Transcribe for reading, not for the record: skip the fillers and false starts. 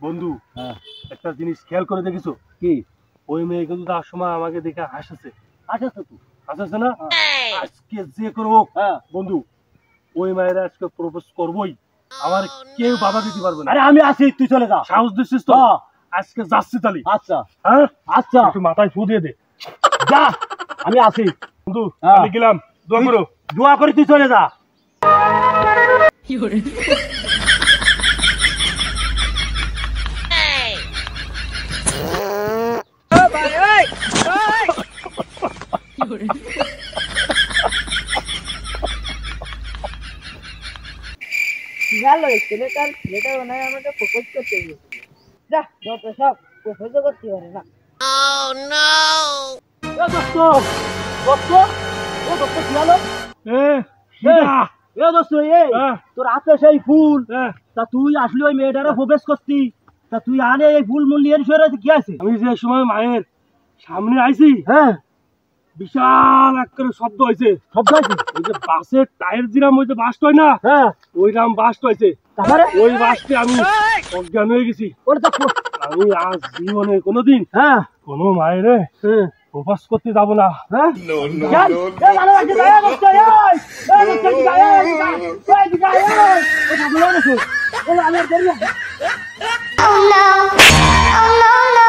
বন্ধু একটা জিনিস খেয়াল করে দেখিছো কি? ওই মেয়ে কিন্তু তার সময় আমাকে দেখে হাসেছে। হাসেছে তো? হাসেছে না? আজকে যে করো বন্ধু, ওই মেয়েরা আজকে প্রপোজ করবই। আমার কেউ বাধা দিতে পারবে না। আরে আমি আছি, তুই চলে যা। সাহস দিচ্ছিস তো? আজকে যাচ্ছি তালি। আচ্ছা হ্যাঁ আচ্ছা, একটু মাথায় ফু দিয়ে দে। যা, আমি আছি বন্ধু। আমি গেলাম, দোয়া করো। দোয়া করে তুই চলে যা। ছেলেটা ওনার আমাকে প্রপোজ করতে গিয়েছিল। যা, যত সব প্রপোজও করতে পারে না। তোর হাতে সেই ফুল, তা তুই আসলে ওই মেয়েটারে প্রবেশ করতি, তা তুই আনে এই ফুল মূল নিয়ে কি আছে? আমি যে সময় মায়ের সামনে আইছি, বিশাল একটা শব্দ হয়েছে। শব্দ হয়েছে? ওই যে বাসের টায়ার জিরাম ওই যে বাসটা হয় না, ওই রাম বাসটা হয়েছে। তারপরে ওই বাসটি আমি অজ্ঞান হয়ে গেছি। আমি আজ জীবনে কোনোদিন কোনো মায়ের প্রপোজ করতে যাবো না। Oh no, oh no, no.